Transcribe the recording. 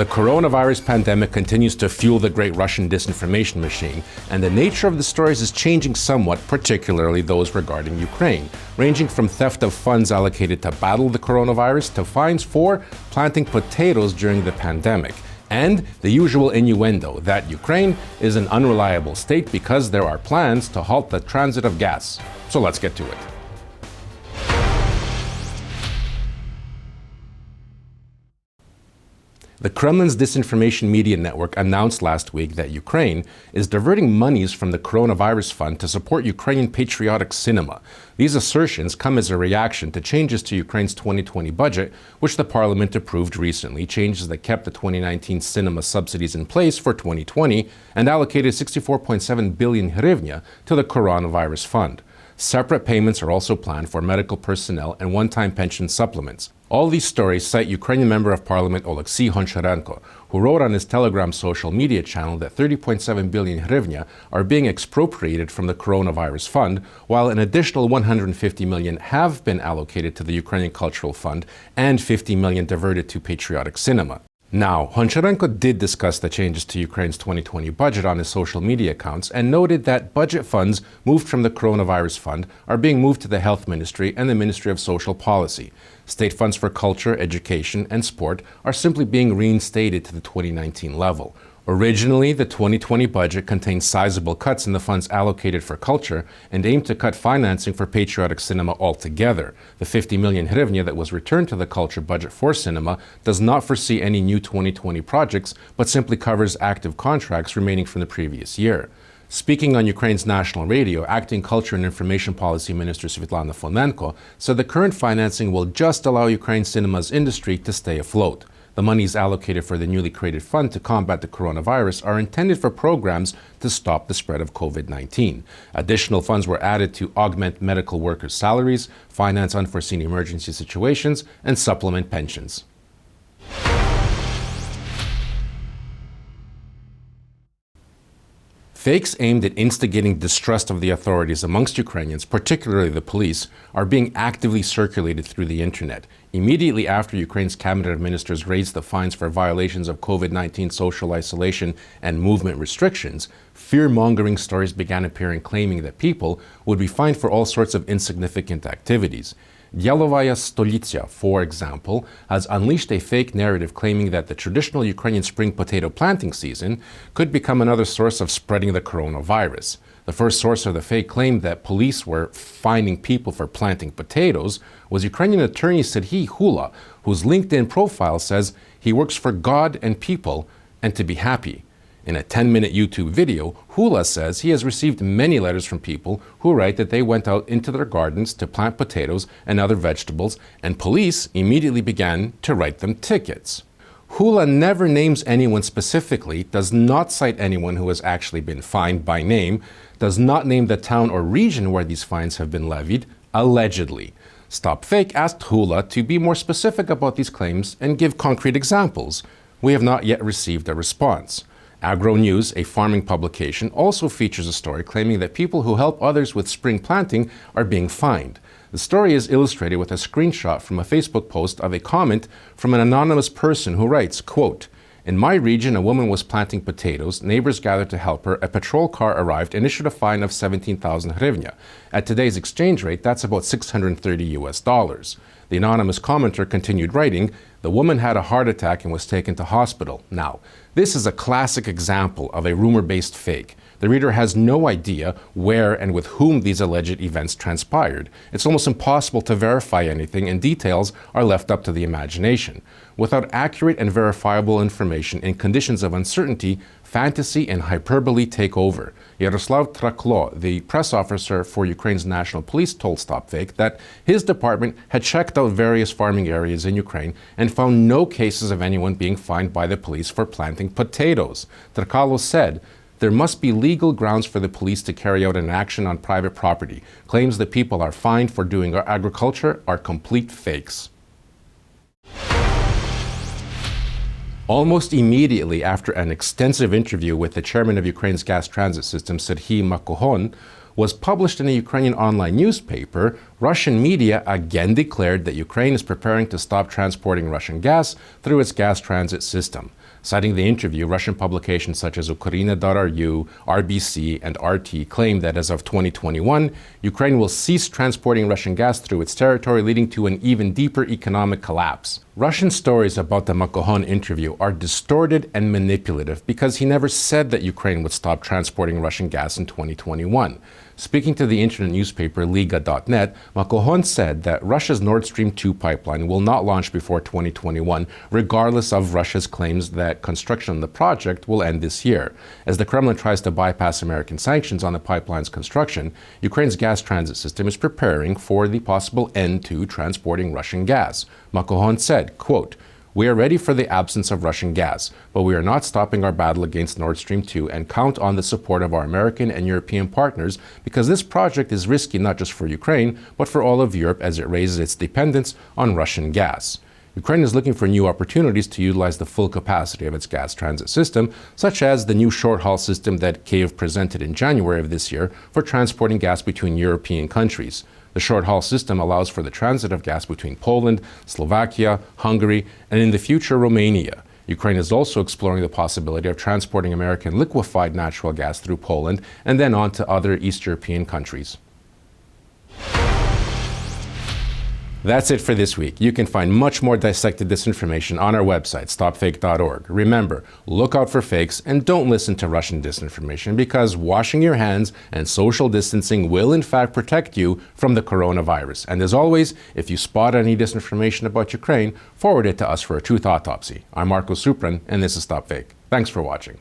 The coronavirus pandemic continues to fuel the great Russian disinformation machine, and the nature of the stories is changing somewhat, particularly those regarding Ukraine, ranging from theft of funds allocated to battle the coronavirus to fines for planting potatoes during the pandemic, and the usual innuendo that Ukraine is an unreliable state because there are plans to halt the transit of gas. So let's get to it. The Kremlin's disinformation media network announced last week that Ukraine is diverting monies from the coronavirus fund to support Ukrainian patriotic cinema. These assertions come as a reaction to changes to Ukraine's 2020 budget, which the parliament approved recently, changes that kept the 2019 cinema subsidies in place for 2020 and allocated 64.7 billion hryvnia to the coronavirus fund. Separate payments are also planned for medical personnel and one-time pension supplements. All these stories cite Ukrainian Member of Parliament Oleksiy Honcharенko, who wrote on his Telegram social media channel that 30.7 billion hryvnia are being expropriated from the coronavirus fund, while an additional 150 million have been allocated to the Ukrainian Cultural Fund and 50 million diverted to patriotic cinema. Now, Honcharенko did discuss the changes to Ukraine's 2020 budget on his social media accounts and noted that budget funds moved from the coronavirus fund are being moved to the Health Ministry and the Ministry of Social Policy. State funds for culture, education, and sport are simply being reinstated to the 2019 level. Originally, the 2020 budget contained sizable cuts in the funds allocated for culture and aimed to cut financing for patriotic cinema altogether. The 50 million hryvnia that was returned to the culture budget for cinema does not foresee any new 2020 projects, but simply covers active contracts remaining from the previous year. Speaking on Ukraine's national radio, Acting Culture and Information Policy Minister Svitlana Fomenko said the current financing will just allow Ukraine's cinema's industry to stay afloat. The monies allocated for the newly created fund to combat the coronavirus are intended for programs to stop the spread of COVID-19. Additional funds were added to augment medical workers' salaries, finance unforeseen emergency situations, and supplement pensions. Fakes aimed at instigating distrust of the authorities amongst Ukrainians, particularly the police, are being actively circulated through the internet. Immediately after Ukraine's cabinet of ministers raised the fines for violations of COVID-19 social isolation and movement restrictions, fear-mongering stories began appearing claiming that people would be fined for all sorts of insignificant activities. Dyalovaya Stolitsia, for example, has unleashed a fake narrative claiming that the traditional Ukrainian spring potato planting season could become another source of spreading the coronavirus. The first source of the fake claim that police were fining people for planting potatoes was Ukrainian attorney Serhiy Hula, whose LinkedIn profile says he works for God and people and to be happy. In a 10-minute YouTube video, Hula says he has received many letters from people who write that they went out into their gardens to plant potatoes and other vegetables, and police immediately began to write them tickets. Hula never names anyone specifically, does not cite anyone who has actually been fined by name, does not name the town or region where these fines have been levied, allegedly. StopFake asked Hula to be more specific about these claims and give concrete examples. We have not yet received a response. Agro News, a farming publication, also features a story claiming that people who help others with spring planting are being fined. The story is illustrated with a screenshot from a Facebook post of a comment from an anonymous person who writes, quote, "In my region, a woman was planting potatoes. Neighbors gathered to help her. A patrol car arrived and issued a fine of 17,000 hryvnia. At today's exchange rate, that's about $630. The anonymous commenter continued writing, "The woman had a heart attack and was taken to hospital." Now, this is a classic example of a rumor-based fake. The reader has no idea where and with whom these alleged events transpired. It's almost impossible to verify anything, and details are left up to the imagination. Without accurate and verifiable information in conditions of uncertainty, fantasy and hyperbole take over. Yaroslav Traklo, the press officer for Ukraine's national police, told StopFake that his department had checked out various farming areas in Ukraine and found no cases of anyone being fined by the police for planting potatoes. Traklo said, "There must be legal grounds for the police to carry out an action on private property. Claims that people are fined for doing agriculture are complete fakes." Almost immediately after an extensive interview with the chairman of Ukraine's gas transit system, Serhiy Marko, was published in a Ukrainian online newspaper, Russian media again declared that Ukraine is preparing to stop transporting Russian gas through its gas transit system. Citing the interview, Russian publications such as Ukraina.ru, RBC, and RT claim that as of 2021, Ukraine will cease transporting Russian gas through its territory, leading to an even deeper economic collapse. Russian stories about the Marko interview are distorted and manipulative because he never said that Ukraine would stop transporting Russian gas in 2021. Speaking to the internet newspaper Liga.net, Marko said that Russia's Nord Stream 2 pipeline will not launch before 2021, regardless of Russia's claims that construction on the project will end this year. As the Kremlin tries to bypass American sanctions on the pipeline's construction, Ukraine's gas transit system is preparing for the possible end to transporting Russian gas. Marko said, quote, "We are ready for the absence of Russian gas, but we are not stopping our battle against Nord Stream 2 and count on the support of our American and European partners because this project is risky not just for Ukraine, but for all of Europe as it raises its dependence on Russian gas." Ukraine is looking for new opportunities to utilize the full capacity of its gas transit system, such as the new short-haul system that Kyiv presented in January of this year for transporting gas between European countries. The short-haul system allows for the transit of gas between Poland, Slovakia, Hungary, and in the future, Romania. Ukraine is also exploring the possibility of transporting American liquefied natural gas through Poland and then on to other East European countries. That's it for this week. You can find much more dissected disinformation on our website, StopFake.org. Remember, look out for fakes and don't listen to Russian disinformation because washing your hands and social distancing will in fact protect you from the coronavirus. And as always, if you spot any disinformation about Ukraine, forward it to us for a truth autopsy. I'm Marko Suprun, and this is StopFake. Thanks for watching.